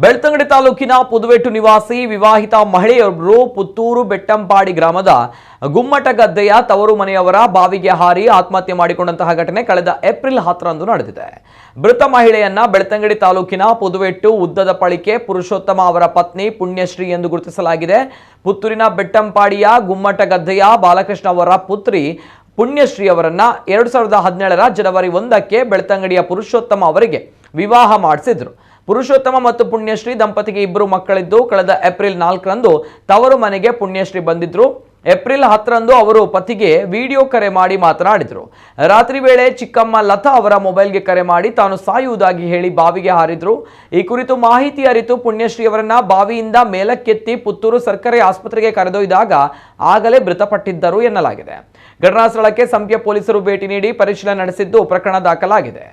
ಬೆಳ್ತಂಗಡಿ ತಾಲೂಕಿನ ಪುದುವೆಟ್ಟು ನಿವಾಸಿ ವಿವಾಹಿತ ಮಹಿಳೆಯೊಬ್ಬರು ಪುತ್ತೂರು ಬೆಟ್ಟಂಪಾಡಿ ಗ್ರಾಮದ ಗುಮ್ಮಟ ಗದ್ದೆಯ ತವರು ಮನೆಯವರ ಬಾವಿಗೆ ಹಾರಿ ಆತ್ಮಹತ್ಯೆ ಮಾಡಿಕೊಂಡಂತಹ ಘಟನೆ ಕಳೆದ ಏಪ್ರಿಲ್ 10ರಂದು ನಡೆದಿದೆ. ಮೃತ ಮಹಿಳೆಯನ್ನ ಬೆಳ್ತಂಗಡಿ ತಾಲೂಕಿನ ಪುದುವೆಟ್ಟು ಉದ್ದದ ಪಳಿಕೆ ಪುರುಷೋತ್ತಮ ಅವರ ಪತ್ನಿ ಪುಣ್ಯಶ್ರೀ ಎಂದು ಗುರುತಿಸಲಾಗಿದೆ. ಪುತ್ತೂರಿನ ಬೆಟ್ಟಂಪಾಡಿಯ ಗುಮ್ಮಟ ಗದ್ದೆಯ ಬಾಲಕೃಷ್ಣ ಅವರ ಪುತ್ರಿ ಪುಣ್ಯಶ್ರೀ ಅವರನ್ನ 2017ರ ಜನವರಿ 1ಕ್ಕೆ ಬೆಳ್ತಂಗಡಿಯ ಪುರುಷೋತ್ತಮ ಅವರಿಗೆ ವಿವಾಹ ಮಾಡಿಸಿದ್ರು. ಪುರುಷೋತ್ತಮ ಮತ್ತು ಪುಣ್ಯಶ್ರೀ ದಂಪತಿಗೆ ಇಬ್ಬರು ಮಕ್ಕಳಿದ್ದು ಕಳೆದ ಏಪ್ರಿಲ್ 4ರಂದು ತವರು ಮನೆಗೆ ಪುಣ್ಯಶ್ರೀ ಬಂದಿದ್ರು. ಏಪ್ರಿಲ್ 10ರಂದು ಅವರು ಪತಿಗೆ ವಿಡಿಯೋ ಕರೆ ಮಾಡಿ ಮಾತನಾಡಿದ್ರು. ರಾತ್ರಿ ವೇಳೆ ಚಿಕ್ಕಮ್ಮ ಲತಾ ಅವರ ಮೊಬೈಲ್ಗೆ ಕರೆ ಮಾಡಿ ತಾನು ಸಾಯುವುದಾಗಿ ಹೇಳಿ ಬಾವಿಗೆ ಹಾರಿದ್ರು. ಈ ಕುರಿತು ಮಾಹಿತಿ ಅರಿತು ಪುಣ್ಯಶ್ರೀ ಅವರನ್ನ ಬಾವಿಯಿಂದ ಮೇಲಕ್ಕೆತ್ತಿ ಪುತ್ತೂರು ಸರ್ಕಾರಿ ಆಸ್ಪತ್ರೆಗೆ ಕರೆದೊಯ್ದಾಗ ಆಗಲೇ ಮೃತಪಟ್ಟಿದ್ದರು ಎನ್ನಲಾಗಿದೆ. ಘಟನಾ ಸ್ಥಳಕ್ಕೆ ಸಂಪ್ಯ ಪೊಲೀಸರು ಭೇಟಿ ನೀಡಿ ಪರಿಶೀಲನೆ ನಡೆಸಿದ್ದು ಪ್ರಕರಣ ದಾಖಲಾಗಿದೆ.